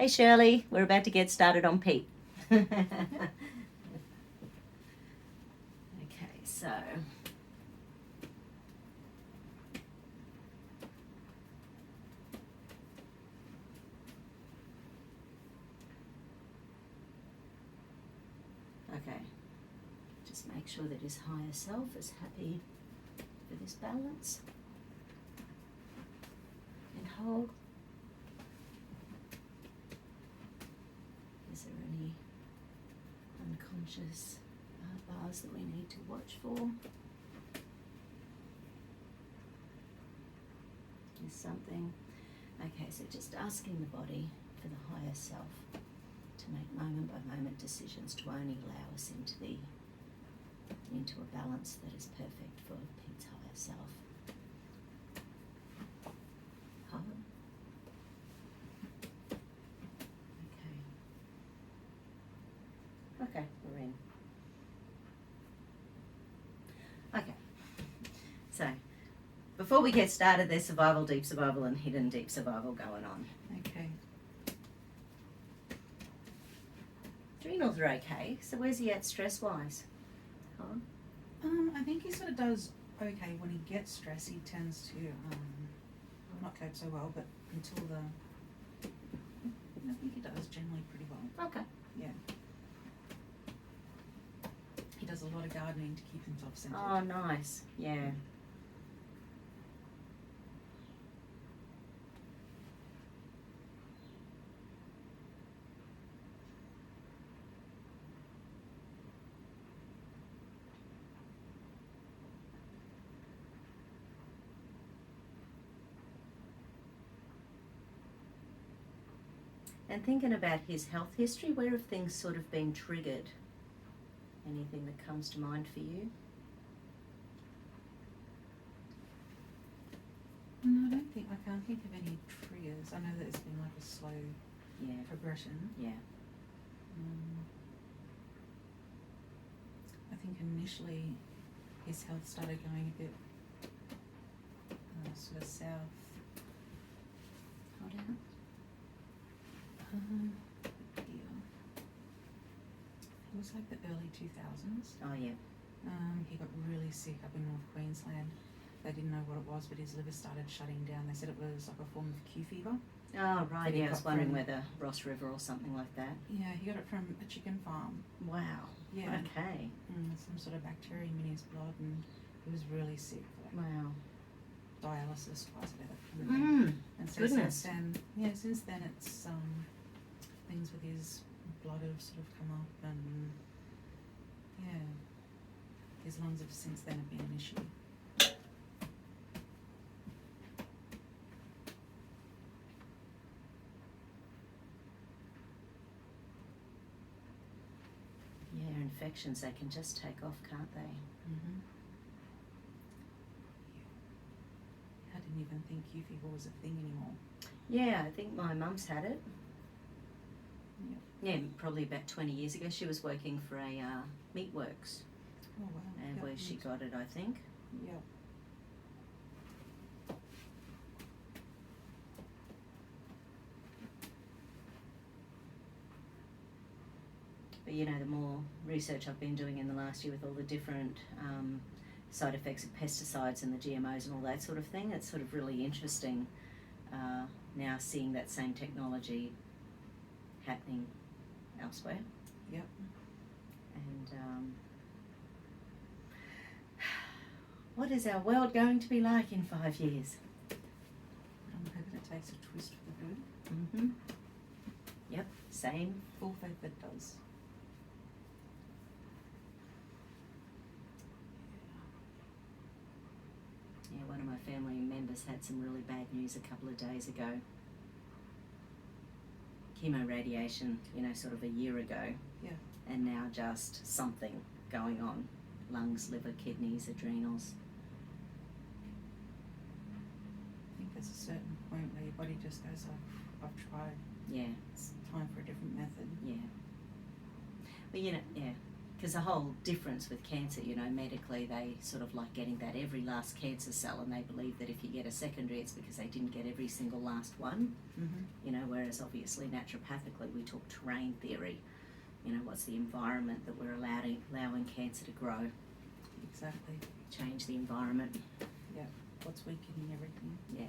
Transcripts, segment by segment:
Hey Shirley, we're about to get started on Pete. Okay, so just make sure that his higher self is happy with this balance and hold. Is there any unconscious bars that we need to watch for? Is something. Okay, so just asking the body for the higher self to make moment by moment decisions to only allow us into a balance that is perfect for Pete's higher self. Hold. Okay, we're in. Okay, so before we get started, there's survival, deep survival, and hidden deep survival going on. Okay. Adrenals are okay, so where's he at stress-wise? Huh? I think he sort of does okay when he gets stressed. He tends to not cope so well, but until I think he does generally pretty well. Okay. Yeah. He does a lot of gardening to keep himself centered. Oh, nice. Yeah. And thinking about his health history, where have things sort of been triggered? Anything that comes to mind for you? No, I can't think of any triggers. I know that it's been like a slow progression. Yeah. I think initially his health started going a bit sort of south. Hold on. It was like the early 2000s. Oh, yeah. He got really sick up in North Queensland. They didn't know what it was, but his liver started shutting down. They said it was like a form of Q fever. Oh, right. Yeah, I was wondering from, whether Ross River or something like that. Yeah, he got it from a chicken farm. Wow. Yeah. Okay. Some sort of bacterium in his blood, and he was really sick. Wow. Dialysis twice a day. And so Goodness. Since then it's things with his blood have sort of come up, and his lungs have since then have been an issue. Yeah, infections, they can just take off, can't they? I didn't even think Q fever was a thing anymore. Yeah, I think my mum's had it. Yep. Yeah, probably about 20 years ago. She was working for a meatworks. Oh wow. And where she got it, I think. Yep. But you know, the more research I've been doing in the last year with all the different side effects of pesticides and the GMOs and all that sort of thing, it's sort of really interesting now seeing that same technology happening elsewhere. Yep. And what is our world going to be like in 5 years? I'm hoping it takes a twist for the good. Yep, same. Full faith it does. Yeah, one of my family members had some really bad news a couple of days ago. Chemo radiation, you know, sort of a year ago. Yeah. And now just something going on. Lungs, liver, kidneys, adrenals. I think there's a certain point where your body just goes, I've tried. Yeah. It's time for a different method. Yeah. Well, you know, yeah. because the whole difference with cancer, you know, medically they sort of like getting that every last cancer cell, and they believe that if you get a secondary it's because they didn't get every single last one. You know, whereas obviously naturopathically we talk terrain theory, you know, what's the environment that we're allowing cancer to grow. Exactly. Change the environment. Yeah. What's weakening everything. Yeah.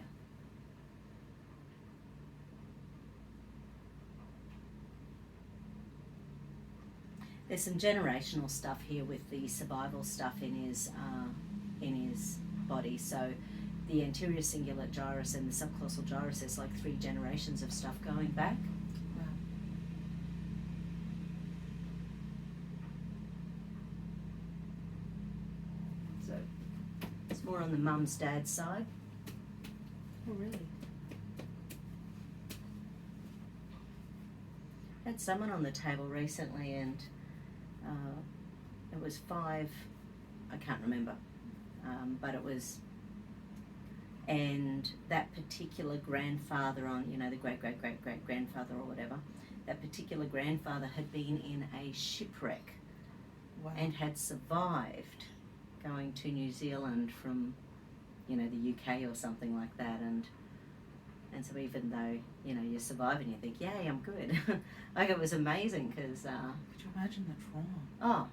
There's some generational stuff here with the survival stuff in his body. So the anterior cingulate gyrus and the subclavicular gyrus, there's like 3 generations of stuff going back. Wow. So it's more on the mum's dad's side. Oh, really? Had someone on the table recently, and it was 5, I can't remember, but it was, and that particular grandfather on, you know, the great-great-great-great-grandfather or whatever, that particular grandfather had been in a shipwreck. Wow. And had survived going to New Zealand from, you know, the UK or something like that, and so even though, you know, you're surviving, you think, yay, I'm good. Like, it was amazing, because could you imagine the trauma? oh,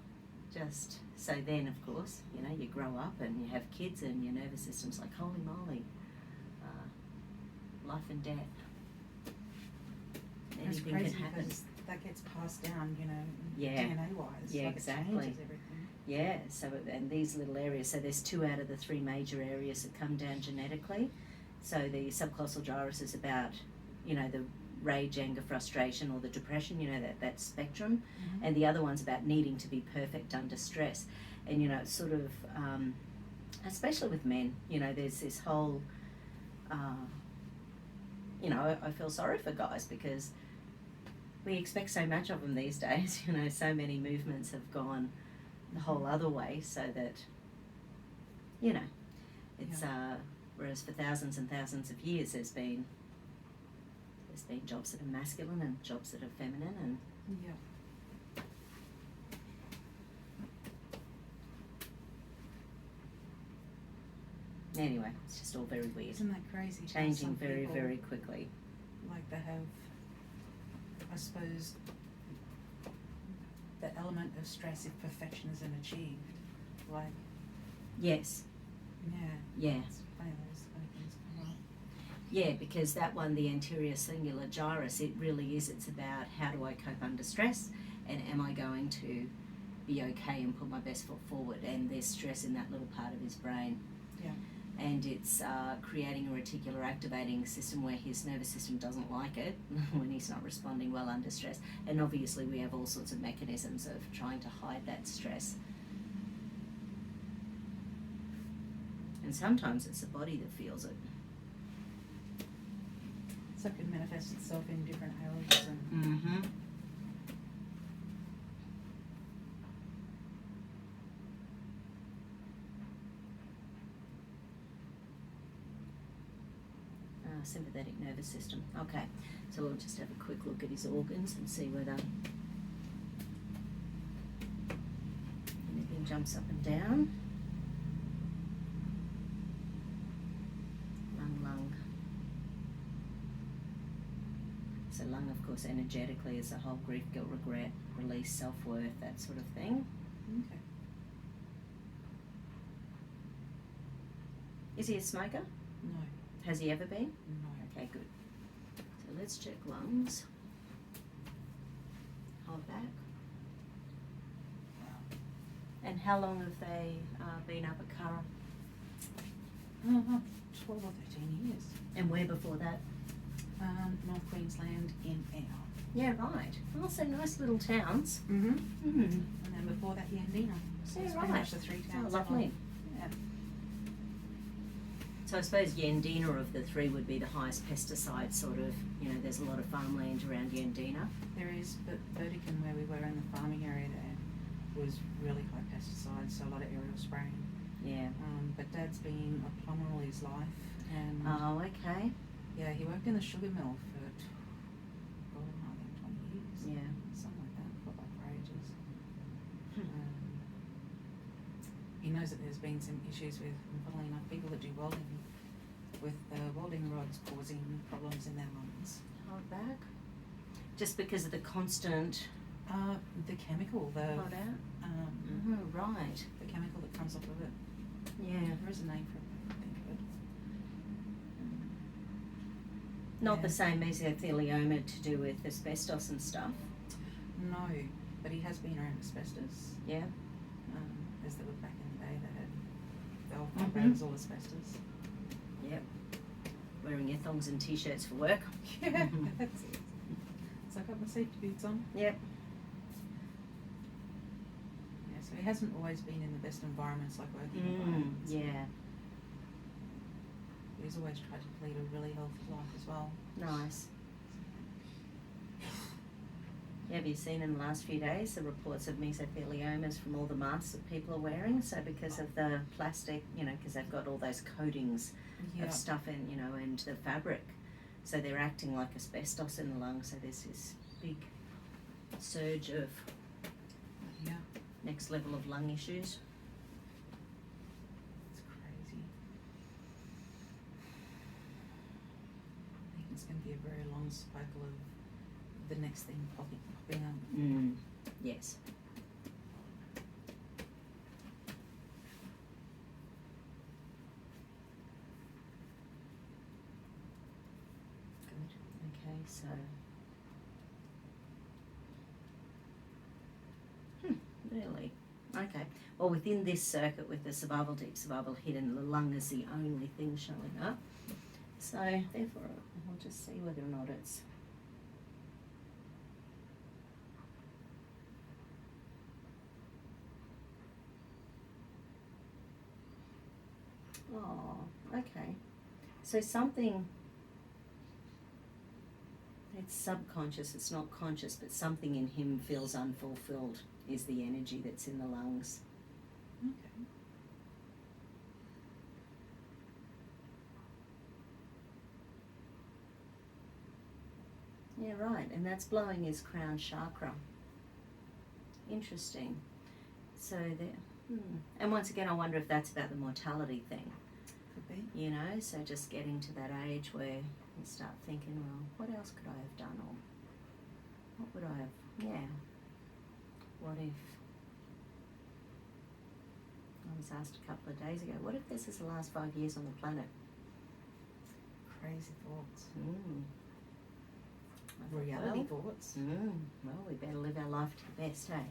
just, so then of course, you know, you grow up and you have kids and your nervous system's like, holy moly, life and death. It's Anything crazy can happen. because that gets passed down, you know, Yeah. DNA-wise. Yeah, like exactly. It changes everything. Yeah, so, and these little areas, so there's 2 out of the 3 major areas that come down genetically. So the subclavicular gyrus is about, you know, the rage, anger, frustration, or the depression, you know, that spectrum. And the other one's about needing to be perfect under stress. And, you know, it's sort of, especially with men, you know, there's this whole, you know, I feel sorry for guys because we expect so much of them these days. You know, so many movements have gone the whole other way, so that, you know, it's whereas for thousands and thousands of years there's been jobs that are masculine and jobs that are feminine, and Yeah. anyway, it's just all very weird. Isn't that crazy? how Changing some very, people, very quickly. like, they have, I suppose, the element of stress if perfection isn't achieved. Like, Yes. yeah. Yeah. It's funny, those kind of things come up. Yeah, because that one, the anterior cingulate gyrus, it really is, it's about how do I cope under stress, and am I going to be okay and put my best foot forward, and there's stress in that little part of his brain. Yeah. And it's creating a reticular activating system where his nervous system doesn't like it when he's not responding well under stress. And obviously we have all sorts of mechanisms of trying to hide that stress. And sometimes it's the body that feels it. So it can manifest itself in different areas and Mm-hmm. Sympathetic nervous system. Okay, so we'll just have a quick look at his organs and see whether anything jumps up and down. Lung. So lung, of course, energetically is the whole grief, guilt, regret, release, self-worth, that sort of thing. okay. Is he a smoker? No. Has he ever been? No. Okay, good. So let's check lungs. Hold back. And how long have they been up at Curra? About 12 or 13 years. And where before that? North Queensland in Air. Yeah, right. Also nice little towns. Mm-hmm. Mm-hmm. And then before that, Yandina. So Yeah, it's pretty right. much the 3 Oh, towns. lovely. Yeah. So I suppose Yandina of the 3 would be the highest pesticide sort of, you know, there's a lot of farmland around Yandina. There is, but Burdekin, where we were in the farming area there, was really high pesticides, so a lot of aerial spraying. Yeah. But Dad's been a plumber all his life, and Oh, okay. yeah, he worked in the sugar mill for, I think 20 years. Yeah. Something like that, felt like for ages. knows that there's been some issues with, funnily enough, people that do welding, with welding rods causing problems in their lungs. Hold back. Just because of the constant The chemical, hold out. Right. the chemical that comes off of it. Yeah. There is a name for it, I think of it. Not Yeah. the same mesothelioma to do with asbestos and stuff. No, but he has been around asbestos. Yeah. As they were back in the day, they were Mhm. all asbestos. Yep. Wearing your thongs and t-shirts for work. Yeah, that's it. So I got my safety boots on. Yep. Yeah, so he hasn't always been in the best environments, like working environments. Yeah. But he's always tried to lead a really healthy life as well. Nice. Yeah, have you seen in the last few days the reports of mesotheliomas from all the masks that people are wearing? So because of the plastic, because they've got all those coatings of stuff in, and the fabric. So they're acting like asbestos in the lungs. So there's this big surge of next level of lung issues. It's crazy. I think it's going to be a very long cycle of the next thing popping up. Yes. Good. Okay, so. Really? Okay. Well, within this circuit with the survival, deep survival hidden, the lung is the only thing showing up. So, therefore, we'll just see whether or not it's. Oh, okay. So something, it's subconscious, it's not conscious, but something in him feels unfulfilled is the energy that's in the lungs. Okay. Yeah, right, and that's blowing his crown chakra. Interesting. So there, and once again, I wonder if that's about the mortality thing. Could be. So just getting to that age where you start thinking, well, what else could I have done, or what would I have, what if, I was asked a couple of days ago, what if this is the last 5 years on the planet? Crazy thoughts. I thought, Reality thoughts. Well, we better live our life to the best, eh?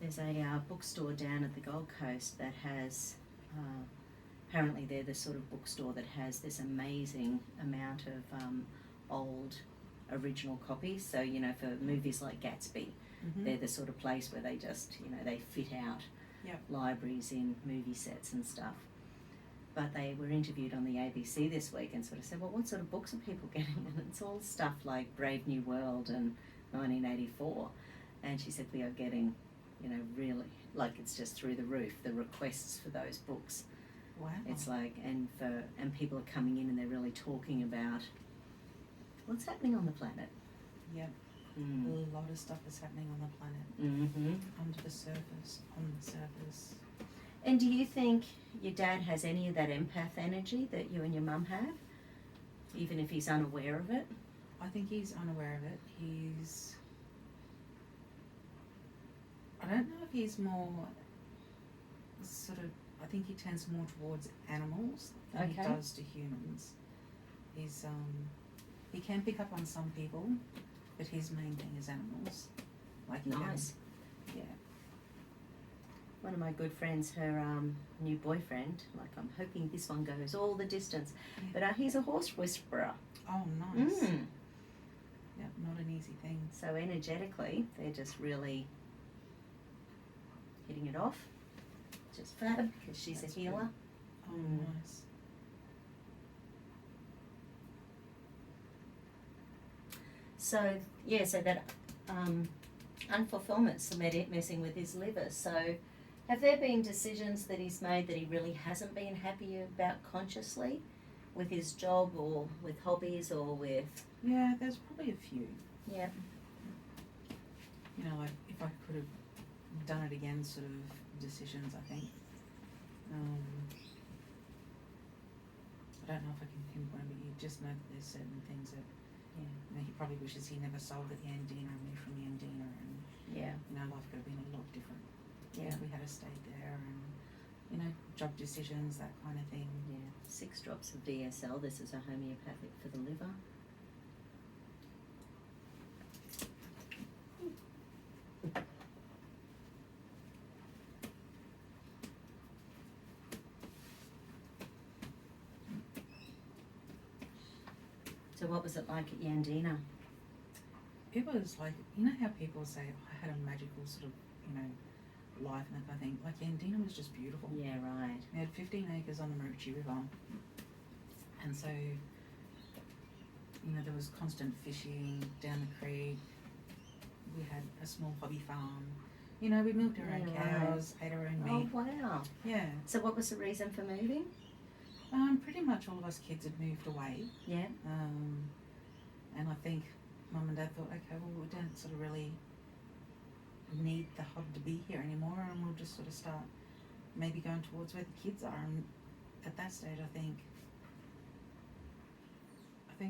There's a bookstore down at the Gold Coast that has, apparently they're the sort of bookstore that has this amazing amount of old original copies. So, for movies like Gatsby, they're the sort of place where they just, they fit out libraries in movie sets and stuff. But they were interviewed on the ABC this week and sort of said, well, what sort of books are people getting? And it's all stuff like Brave New World and 1984. And she said, we are getting, really, like it's just through the roof, the requests for those books. Wow. It's like, and people are coming in and they're really talking about what's happening on the planet. Yep. A lot of stuff is happening on the planet. Under the surface, on the surface. And do you think your dad has any of that empath energy that you and your mum have? Even if he's unaware of it? I think he's unaware of it. I don't know if he's more I think he tends more towards animals than he does to humans. He can pick up on some people, but his main thing is animals. Like nice. Yeah. One of my good friends, her new boyfriend, like I'm hoping this one goes all the distance, but he's a horse whisperer. Oh, nice. Yeah, not an easy thing. So energetically, they're just really hitting it off. Just fab, because she's That's a healer. Good. Oh, nice. So, so that unfulfillment's messing with his liver. So, have there been decisions that he's made that he really hasn't been happy about consciously with his job or with hobbies or with... Yeah, there's probably a few. Yeah. You know, like if I could have done it again, sort of decisions, I think. I don't know if I can pinpoint, but you just know that there's certain things that, Yeah. you know, he probably wishes he never sold at the Andina and moved from the Andina, and Yeah. you know, life could have been a lot different Yeah. if we had stayed there, and you know, job decisions, that kind of thing. Yeah. 6 drops of VSL. This is a homeopathic for the liver. So what was it like at Yandina? It was like, you know how people say, oh, I had a magical sort of, you know, life and that kind of thing. Like Yandina was just beautiful. Yeah, right. We had 15 acres on the Marucci River, and so, you know, there was constant fishing down the creek. We had a small hobby farm. You know, we milked our own cows, ate our own meat. Oh, wow. Yeah. So what was the reason for moving? Pretty much all of us kids had moved away. Yeah. And I think Mum and Dad thought, okay, well, we don't sort of really need the hub to be here anymore, and we'll just sort of start maybe going towards where the kids are. And at that stage, I think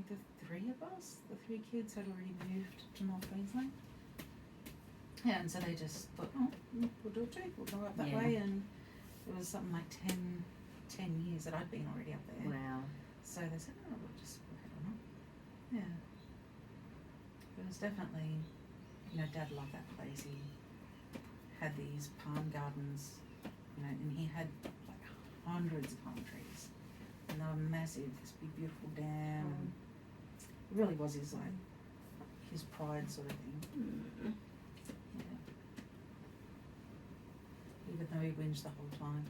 the 3 of us, the 3 kids, had already moved to North Queensland. Yeah, and so they just thought, oh, we'll do it too. We'll go up that way. And it was something like 10 years that I'd been already up there. Wow. So they said, oh, we'll head on up. Yeah. It was definitely, you know, Dad loved that place. He had these palm gardens, you know, and he had like hundreds of palm trees. And they were massive, this big beautiful dam. It really was his, like, his pride sort of thing. Yeah. Even though he whinged the whole time.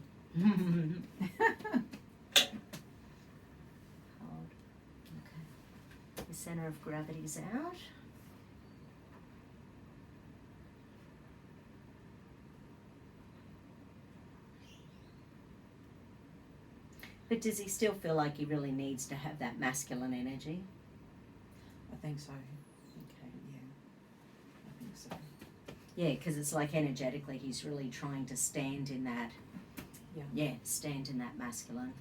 Hold. Okay. The centre of gravity's out. But does he still feel like he really needs to have that masculine energy? I think so. Okay. Yeah. I think so. Yeah, because it's like energetically he's really trying to stand in that. Yeah. Stand in that masculine.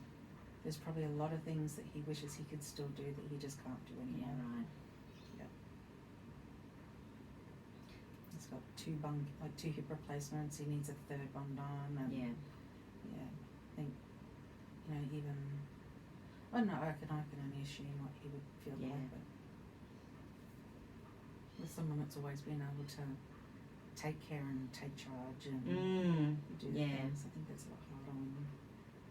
There's probably a lot of things that he wishes he could still do that he just can't do Yeah, anymore. right. He's got 2 hip replacements. He needs a 3rd one done. And Yeah. I think, you know, even, I don't know, I can only assume what he would feel like, but with someone that's always been able to take care and take charge and do things, I think that's a lot harder when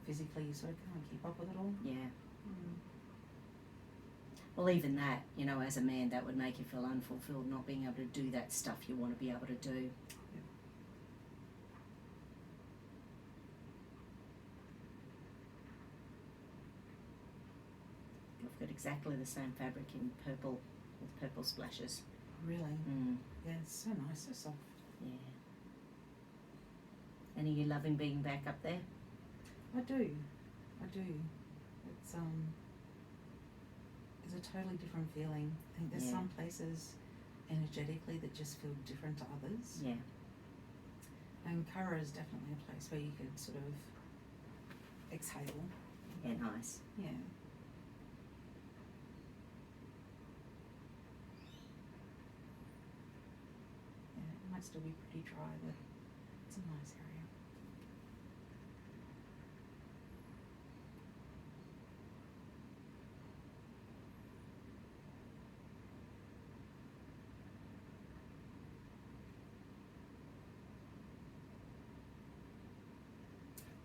physically you sort of can't keep up with it all. Yeah. Well, even that, you know, as a man, that would make you feel unfulfilled, not being able to do that stuff you want to be able to do. I've got exactly the same fabric in purple, with purple splashes. Really? Yeah, it's so nice, so soft. Yeah. And are you loving being back up there? I do. It's a totally different feeling. I think there's some places energetically that just feel different to others. Yeah. And Curra is definitely a place where you could sort of exhale. Yeah, nice. Yeah. Yeah, it might still be pretty dry, but it's a nice area.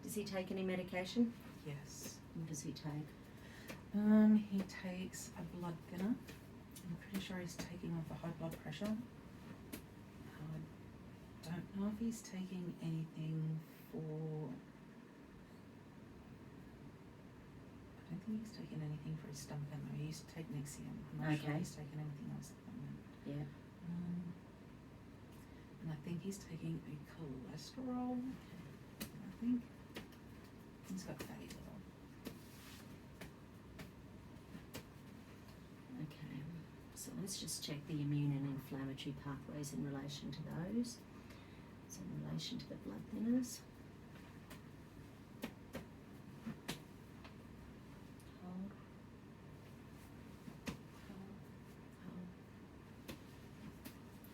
Does he take any medication? Yes. What does he take? He takes a blood thinner. I'm pretty sure he's taking off the high blood pressure. I don't know if he's taking anything for... I don't think he's taking anything for his stomach at the moment. He used to take Nexium. I'm not sure he's taking anything else at the moment. Yeah. And I think he's taking a cholesterol. I think he's got fatty liver. Okay. So let's just check the immune and inflammatory pathways in relation to those. So in relation to the blood thinners.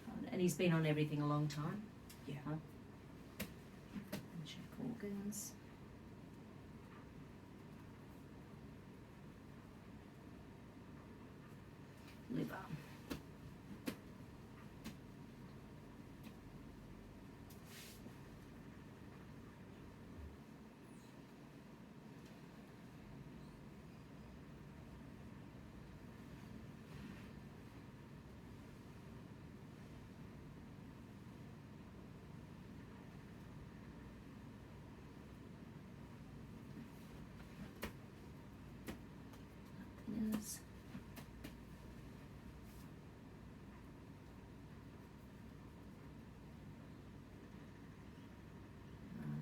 Hold. And he's been on everything a long time? Yeah. Huh? And check organs. Liver. Yes.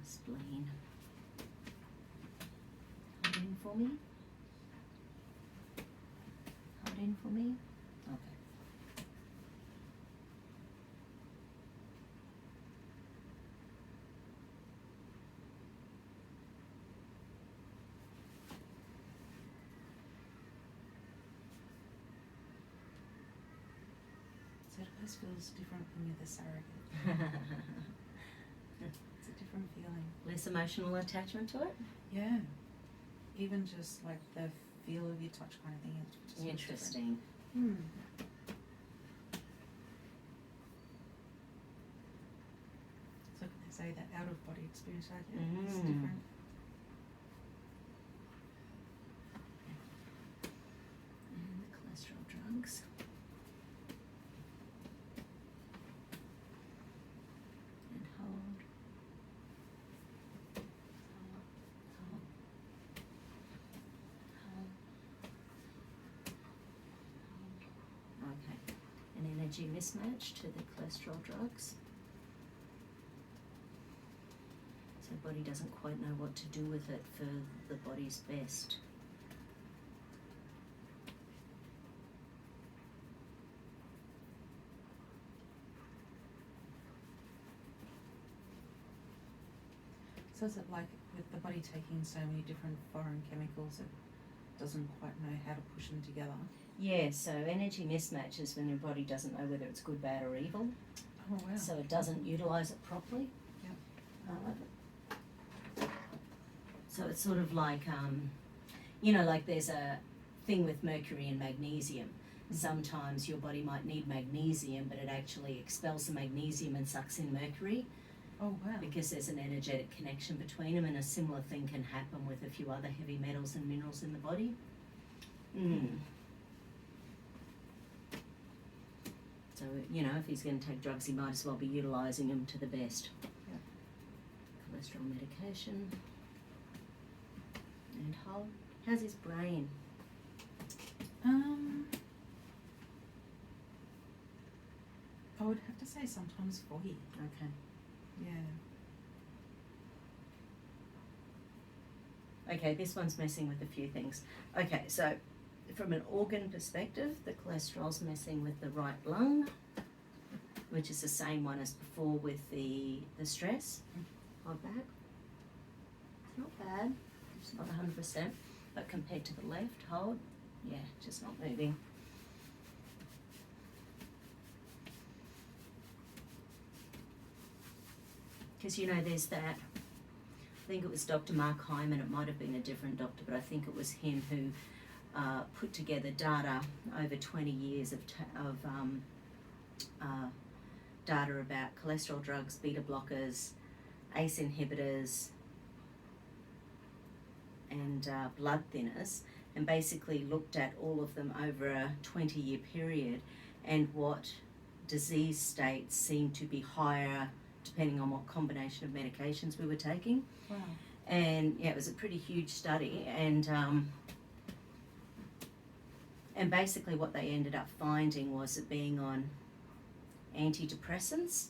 Spleen. Hold in for me. Hold in for me. Okay. So it always feels different when you're the surrogate. It's a different feeling. Less emotional attachment to it? Yeah. Even just like the feel of your touch kind of thing. It just feels Interesting. different. So can they say that out of body experience, like, yeah, it's different. And the cholesterol drugs. And hold. Hold. Hold. Okay. An energy mismatch to the cholesterol drugs. So the body doesn't quite know what to do with it for the body's best. So is it like with the body taking so many different foreign chemicals, it doesn't quite know how to push them together? Yeah, so energy mismatch is when your body doesn't know whether it's good, bad or evil. Oh wow. So it doesn't utilise it properly. So it's sort of like, like there's a thing with mercury and magnesium. Sometimes your body might need magnesium, but it actually expels the magnesium and sucks in mercury. Oh wow. Because there's an energetic connection between them, and a similar thing can happen with a few other heavy metals and minerals in the body. So, if he's going to take drugs, he might as well be utilising them to the best. Yep. Cholesterol medication. And hold. How's his brain? I would have to say sometimes foggy. Okay. Yeah. Okay, this one's messing with a few things. Okay, so from an organ perspective, the cholesterol's messing with the right lung, which is the same one as before with the stress. Hold back. It's not bad. It's not 100%, but compared to the left, hold. Yeah, just not moving. Because there's that, I think it was Dr. Mark Hyman, it might have been a different doctor, but I think it was him who put together data over 20 years of data about cholesterol drugs, beta blockers, ACE inhibitors, and blood thinners, and basically looked at all of them over a 20-year period and what disease states seemed to be higher depending on what combination of medications we were taking. Wow. And yeah, it was a pretty huge study, and basically what they ended up finding was that being on antidepressants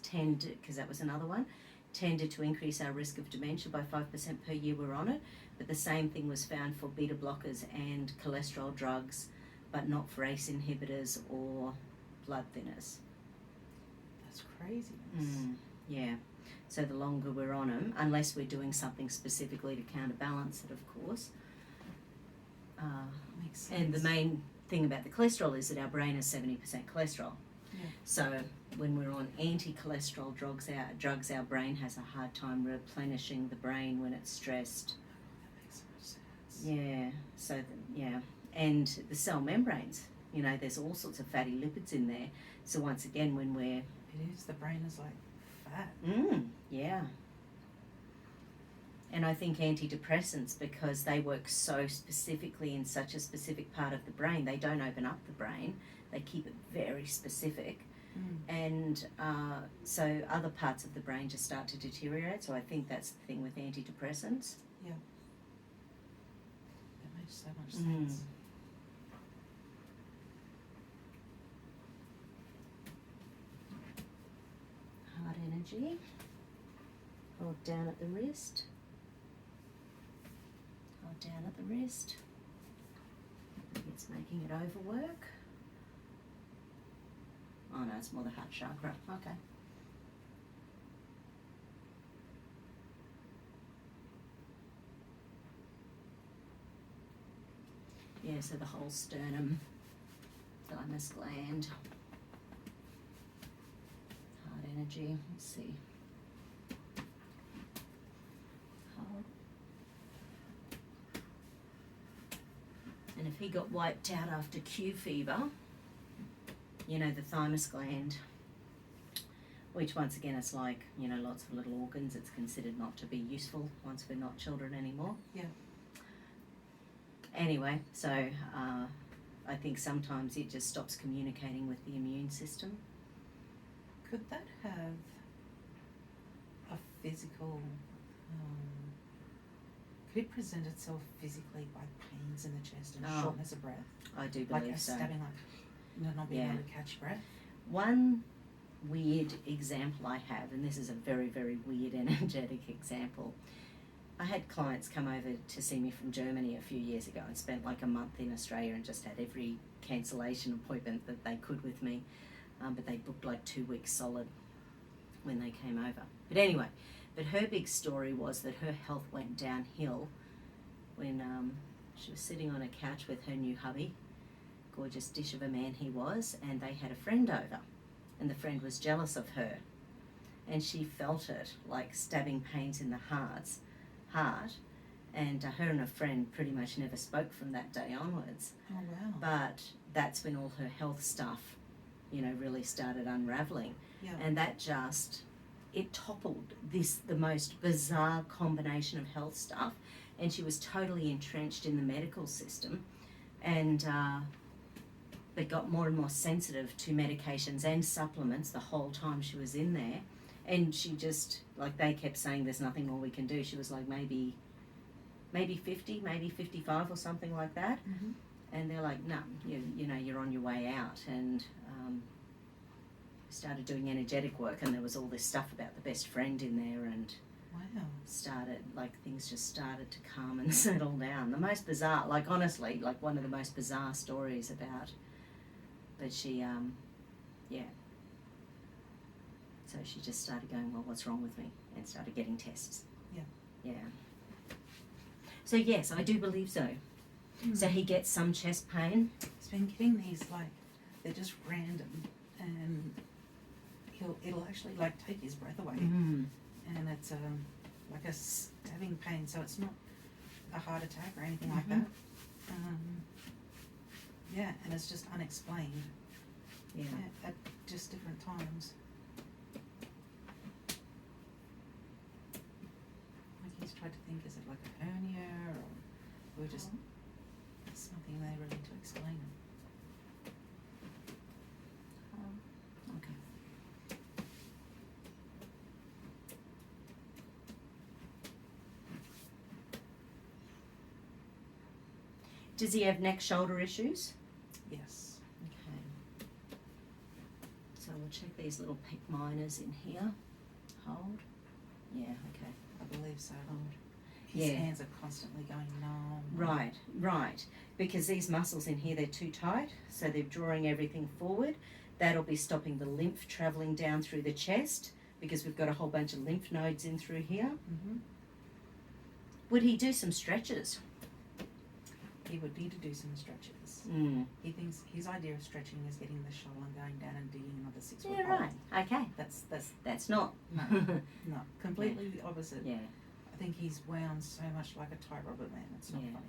because that was another one, tended to increase our risk of dementia by 5% per year we're on it, but the same thing was found for beta blockers and cholesterol drugs, but not for ACE inhibitors or blood thinners. That's craziness. Yeah. So the longer we're on them, unless we're doing something specifically to counterbalance it, of course. Makes sense. And the main thing about the cholesterol is that our brain is 70% cholesterol. Yeah. So when we're on anti-cholesterol drugs, our brain has a hard time replenishing the brain when it's stressed. That makes so much sense. Yeah. So and the cell membranes. You know, there's all sorts of fatty lipids in there. So once again, when we're It is. The brain is like fat. yeah. And I think antidepressants, because they work so specifically in such a specific part of the brain, they don't open up the brain. They keep it very specific. And so other parts of the brain just start to deteriorate. So I think that's the thing with antidepressants. Yeah. That makes so much sense. Heart energy. Hold down at the wrist. Hold down at the wrist. It's making it overwork. Oh no, it's more the heart chakra. Okay. Yeah, so the whole sternum, thymus gland, heart energy. Let's see. Hold. And if he got wiped out after Q fever, you know, the thymus gland, which once again is like, you know, lots of little organs, it's considered not to be useful once we're not children anymore. Yeah. Anyway, so I think sometimes it just stops communicating with the immune system. Could that have a physical, could it present itself physically by pains in the chest and shortness of breath? I do Like believe a so. stabbing, like not being able to catch breath? One weird example I have, and this is a very, very weird energetic example. I had clients come over to see me from Germany a few years ago and spent like a month in Australia and just had every cancellation appointment that they could with me. But they booked like 2 weeks solid when they came over. But anyway, her big story was that her health went downhill when she was sitting on a couch with her new hubby, gorgeous dish of a man he was, and they had a friend over. And the friend was jealous of her. And she felt it, like stabbing pains in the heart. And her and her friend pretty much never spoke from that day onwards. Oh, wow. But that's when all her health stuff, you know, really started unraveling. Yeah. And that just, it toppled the most bizarre combination of health stuff. And she was totally entrenched in the medical system. And they got more and more sensitive to medications and supplements the whole time she was in there. And she just, like, they kept saying there's nothing more we can do. She was like maybe 50, maybe 55 or something like that. Mm-hmm. And they're like, no, you know, you're on your way out. And started doing energetic work, and there was all this stuff about the best friend in there, and wow, things just started to calm and settle down. The most bizarre, like honestly, like one of the most bizarre stories about, but she, so she just started going, well, what's wrong with me? And started getting tests. Yeah. So yes, I do believe so. So he gets some chest pain. He's been getting these, like, they're just random, and it'll actually like take his breath away, and it's like a stabbing pain, so it's not a heart attack or anything like that. Yeah, and it's just unexplained. Yeah. At just different times. Like he's tried to think, is it like a hernia, or just there's nothing there really to explain it. Okay. Does he have neck shoulder issues? Yes. Okay. So we'll check these little pink minors in here. Hold. Yeah, okay. I believe so. Hold. His hands are constantly going numb. Right. Because these muscles in here, they're too tight, so they're drawing everything forward. That'll be stopping the lymph travelling down through the chest because we've got a whole bunch of lymph nodes in through here. Mm-hmm. Would he do some stretches? He would need to do some stretches. Mm. He thinks his idea of stretching is getting the shovel and going down and digging another 6 foot Yeah, hole. right. Okay. That's not. No, no, completely the opposite. Yeah. I think he's wound so much like a tightrope man. It's not Yeah. funny.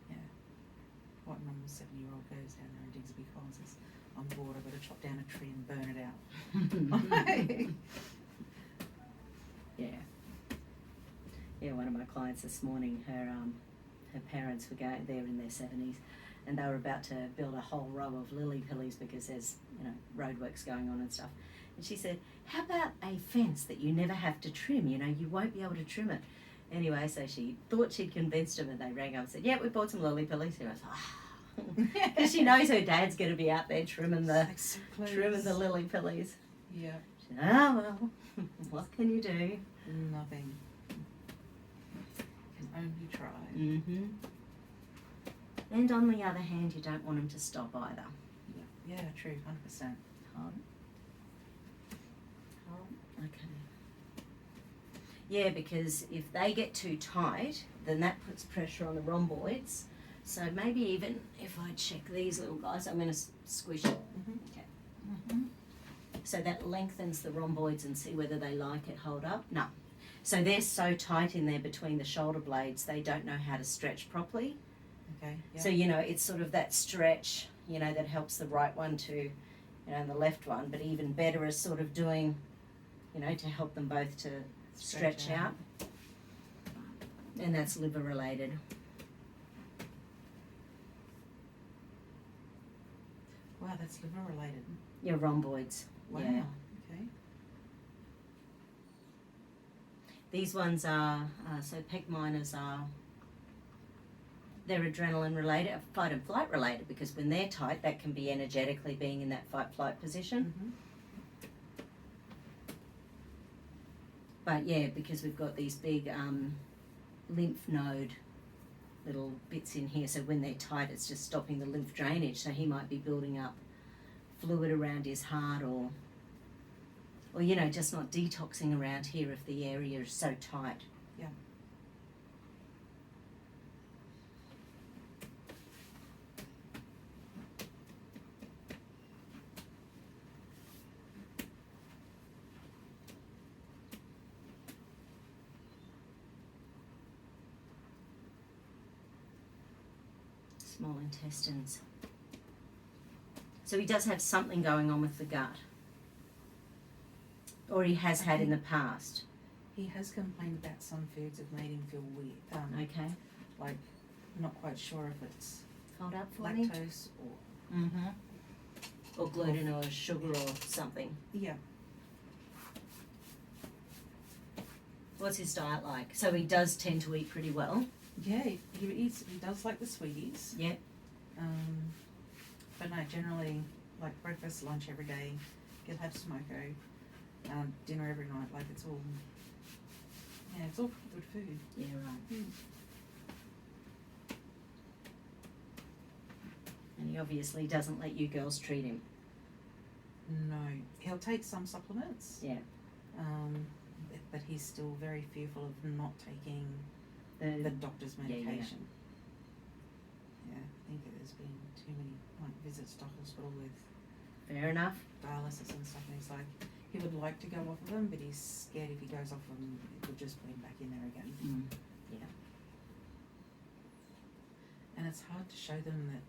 Yeah. What normal 7-year-old goes down there and digs a big hole and says, "I'm bored. I've got to chop down a tree and burn it out." Yeah. Yeah, one of my clients this morning, her parents were going, they're in their 70s, and they were about to build a whole row of lily pillies because there's, roadworks going on and stuff. And she said, how about a fence that you never have to trim? You won't be able to trim it. Anyway, so she thought she'd convinced him, and they rang up and said, yeah, we bought some lily pillies. And I was like, because she knows her dad's going to be out there trimming the lily pillies. Yeah. She said, well, what can you do? Nothing. Can only try. Mm-hmm. And on the other hand, you don't want them to stop either. Yeah, true, 100%. Okay. Yeah, because if they get too tight, then that puts pressure on the rhomboids. So maybe even if I check these little guys, I'm going to squish it. Mm-hmm. Okay. Mm-hmm. So that lengthens the rhomboids and see whether they like it. Hold up. No. So they're so tight in there between the shoulder blades, they don't know how to stretch properly. Okay. Yeah. So, it's sort of that stretch, that helps the right one to, and the left one, but even better is sort of doing, to help them both to stretch out. And that's liver related. Wow, that's liver related. Yeah, rhomboids. Wow. Yeah. Okay. These ones are, so pec minors are, they're adrenaline related, fight and flight related, because when they're tight, that can be energetically being in that fight-flight position. Mm-hmm. But yeah, because we've got these big lymph node little bits in here, so when they're tight, it's just stopping the lymph drainage. So he might be building up fluid around his heart, or just not detoxing around here if the area is so tight. Yeah. Small intestines. So he does have something going on with the gut. Or he has had in the past. He has complained about some foods have made him feel weird. Okay. Like, not quite sure if it's Hold up for me. lactose or... Mm-hmm. Or gluten or sugar or something. Yeah. What's his diet like? So he does tend to eat pretty well. Yeah, he does like the sweeties. Yep. But no, generally, like breakfast, lunch every day. He'll have smoko. Dinner every night. Like it's all good food. Yeah, right. Mm. And he obviously doesn't let you girls treat him. No, he'll take some supplements. Yeah. But he's still very fearful of not taking the doctor's medication. Yeah, I think there's been too many visits to hospital with Fair enough. dialysis and stuff, and he's like, he would like to go off of them, but he's scared if he goes off of them, it would just put him back in there again. Mm. Yeah. And it's hard to show them that,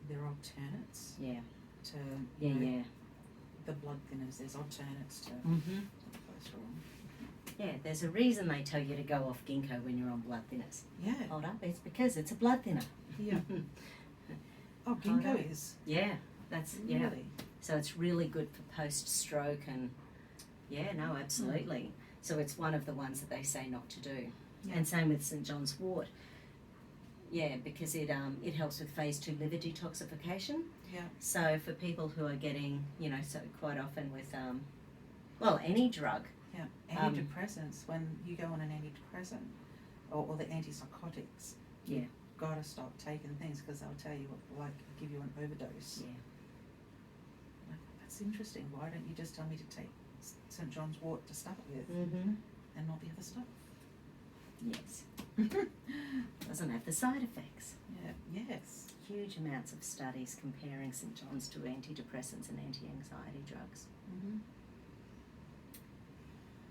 there are alternates Yeah. to Yeah. the blood thinners. There's alternates to Mm-hmm. cholesterol. Yeah, there's a reason they tell you to go off ginkgo when you're on blood thinners. Yeah. Hold up, it's because it's a blood thinner. Yeah. Oh, Hold up. ginkgo is. Yeah, that's, yeah. Really? So it's really good for post-stroke and, yeah, no, absolutely. So it's one of the ones that they say not to do. Yeah. And same with St. John's wort. Yeah, because it helps with phase 2 liver detoxification. Yeah. So for people who are getting, so quite often with, any drug. Yeah. Antidepressants, when you go on an antidepressant or the antipsychotics, Yeah. got to stop taking things because they'll tell you, like, give you an overdose. Yeah. Like, that's interesting. Why don't you just tell me to take St. John's wort to start with Mm-hmm. and not the other stuff? Yes. Doesn't have the side effects. Yeah. Yes. Huge amounts of studies comparing St. John's to antidepressants and anti-anxiety drugs. Mm-hmm.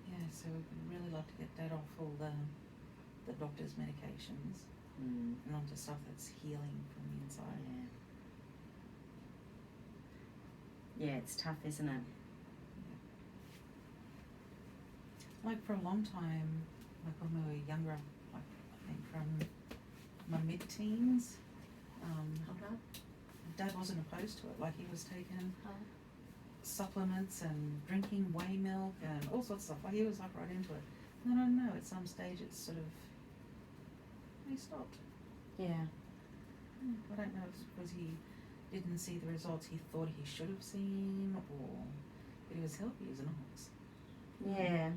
Yeah, so we'd really like to get that off all the doctor's medications and onto stuff that's healing from the inside. Yeah. Yeah, it's tough, isn't it? Like for a long time, like when we were younger, like I think from my mid-teens, Hold up. Dad wasn't opposed to it. Like he was taking supplements and drinking whey milk and all sorts of stuff. Like he was like right into it. And then I don't know, at some stage it's sort of, he stopped. Yeah. I don't know if it's because he didn't see the results he thought he should have seen, or but he was healthy as an ox. Yeah.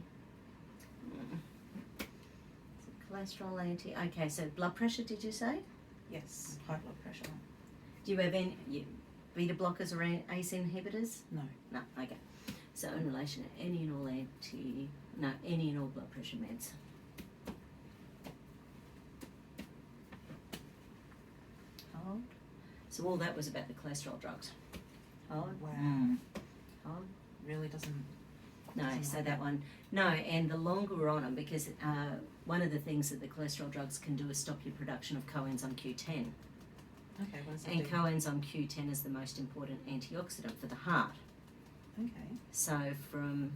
So cholesterol, okay, so blood pressure, did you say? Yes, high blood pressure. Do you have any beta blockers or ACE inhibitors? No. No, okay. So in relation to any and all blood pressure meds. Hold. So all that was about the cholesterol drugs. Hold. Wow. Hold. Really doesn't. No, so that one. No, and the longer we're on them, because one of the things that the cholesterol drugs can do is stop your production of coenzyme Q10. Okay, what does that And do? coenzyme Q10 is the most important antioxidant for the heart. Okay. So from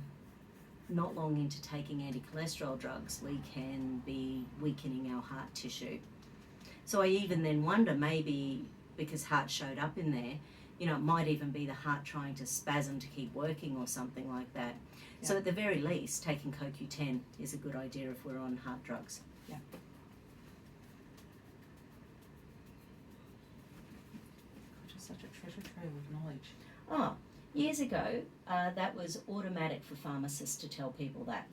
not long into taking anti-cholesterol drugs, we can be weakening our heart tissue. So I even then wonder, maybe because heart showed up in there, you know, it might even be the heart trying to spasm to keep working or something like that. Yeah. So at the very least, taking CoQ10 is a good idea if we're on heart drugs. Yeah. Just such a treasure trove of knowledge. Oh, years ago, that was automatic for pharmacists to tell people that.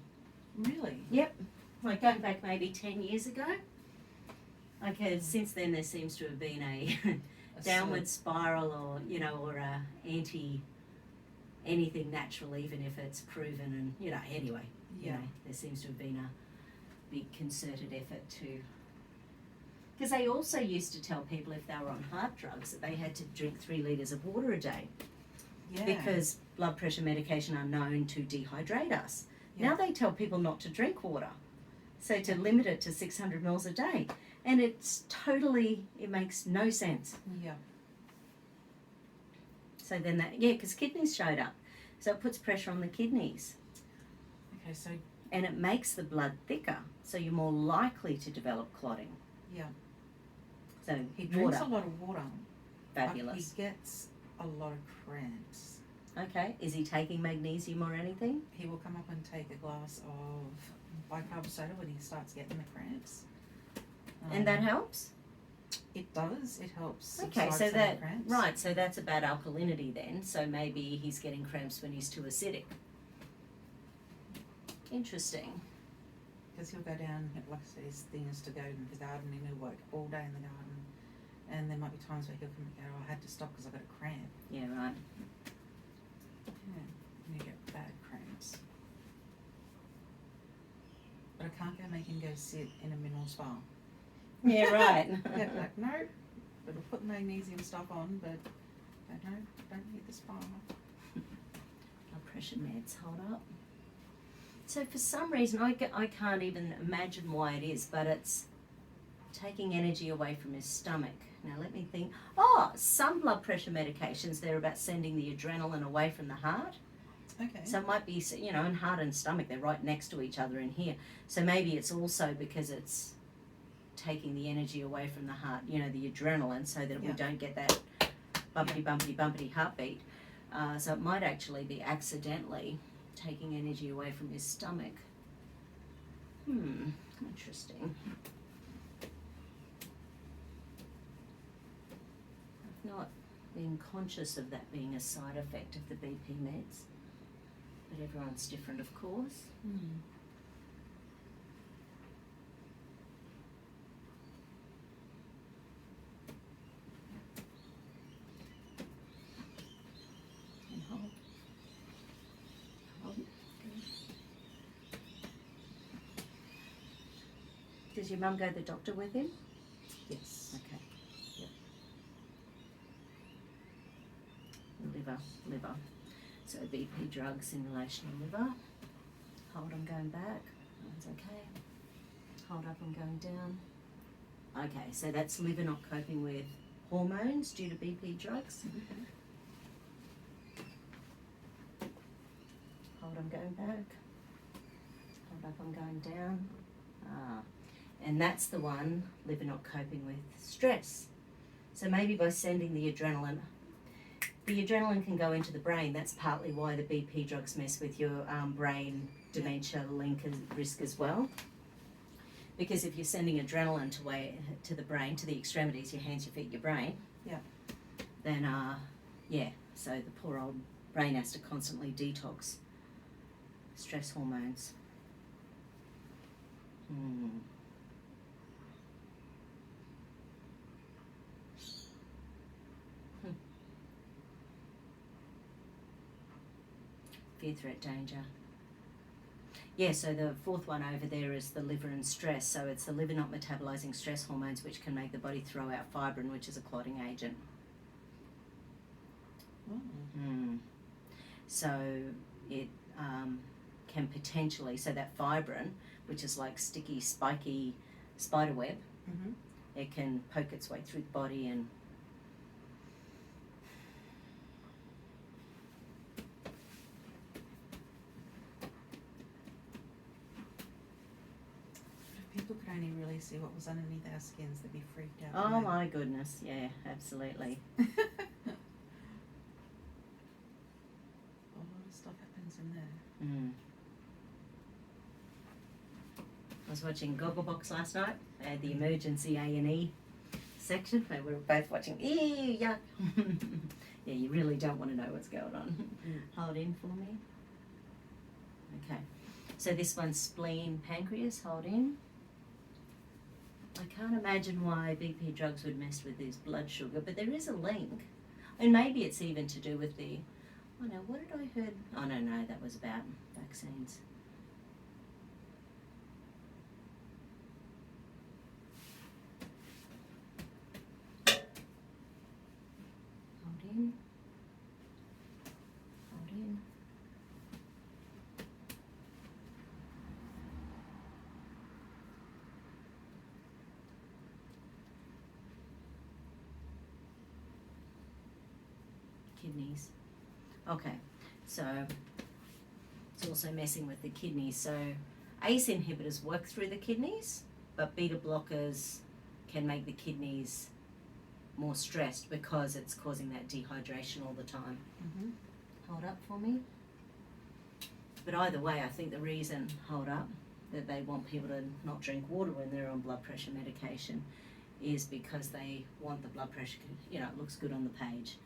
Really? Yep. Like going back maybe 10 years ago. Okay, since then there seems to have been a downward spiral, or, you know, or a anti anything natural, even if it's proven, and, you know, anyway, Yeah. you know, there seems to have been a big concerted effort to, because they also used to tell people if they were on heart drugs that they had to drink 3 litres of water a day, Yeah. because blood pressure medication are known to dehydrate us. Yeah. Now they tell people not to drink water, so to limit it to 600 mils a day, and it makes no sense. Yeah. So then because kidneys showed up, so it puts pressure on the kidneys, Okay, so and it makes the blood thicker, so you're more likely to develop clotting. yeah. So He drinks water, a lot of water. But fabulous. he gets a lot of cramps. Okay, is he taking magnesium or anything? He will come up and take a glass of bicarb soda when he starts getting the cramps. And that helps? It does. It helps. Okay, subside so some of the cramps. right, so that's about alkalinity then, so maybe he's getting cramps when he's too acidic. Interesting. Because he'll go down, like I said, his thing is to go in the garden, and he'll work all day in the garden. And there might be times where he'll come and go, oh, I had to stop because I got a cramp. Yeah, right. Yeah, and you get bad cramps. But I can't make him go sit in a mineral spa. Yeah, right. Yeah, like, no, but we'll put magnesium stuff on, but don't need the spa. Blood pressure meds, hold up. So for some reason, I can't even imagine why it is, but it's taking energy away from his stomach. Now let me think. Oh, some blood pressure medications, they're about sending the adrenaline away from the heart. Okay. So it might be, you know, and heart and stomach, they're right next to each other in here. So maybe it's also because it's taking the energy away from the heart, you know, the adrenaline, so that we don't get that bumpity heartbeat. So it might actually be accidentally taking energy away from his stomach. Interesting. I've not been conscious of that being a side effect of the BP meds, but everyone's different, of course. Does your mum go to the doctor with him? Yes. Okay. Yep. Liver. So BP drugs in relation to liver. Hold, I'm going back. That's okay. Hold up, I'm going down. Okay, so that's liver not coping with hormones due to BP drugs. Hold, I'm going back. Hold up, I'm going down. And that's the one, liver not coping with stress. So maybe by sending the adrenaline can go into the brain. That's partly why the BP drugs mess with your brain dementia link risk as well. Because if you're sending adrenaline to the brain, to the extremities, your hands, your feet, your brain, then so the poor old brain has to constantly detox stress hormones. Fear, threat, danger. Yeah, so the fourth one over there is the liver and stress. So it's the liver not metabolizing stress hormones, which can make the body throw out fibrin, which is a clotting agent. So it can potentially, so that fibrin, which is like sticky, spiky spider web, it can poke its way through the body and people could only really see what was underneath our skins, they'd be freaked out. oh my goodness, yeah, absolutely. A lot of stuff happens in there. I was watching Gogglebox last night. They had the emergency A&E section. We were both watching. Ew, yuck. Yeah, you really don't want to know what's going on. Hold in for me. Okay. So this one's spleen, pancreas. Hold in. I can't imagine why BP drugs would mess with his blood sugar, but there is a link. And maybe it's even to do with the... Oh no, what did I heard? Oh no, that was about vaccines. Hold in. Kidneys. Okay, so it's also messing with the kidneys. So ACE inhibitors work through the kidneys, but beta blockers can make the kidneys more stressed because it's causing that dehydration all the time. Hold up for me. But either way, I think the reason, hold up, that they want people to not drink water when they're on blood pressure medication is because they want the blood pressure, it looks good on the page.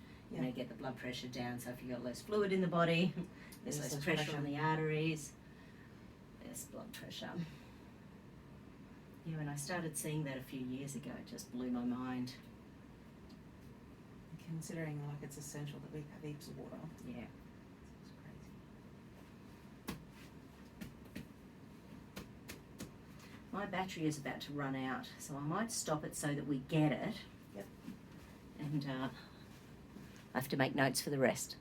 Get the blood pressure down, so if you've got less fluid in the body, there's less pressure on the arteries, less blood pressure. Yeah, when I started seeing that a few years ago, it just blew my mind. Considering like it's essential that we have heaps of water. Yeah. It's crazy. My battery is about to run out, so I might stop it so that we get it. Yep. And I have to make notes for the rest.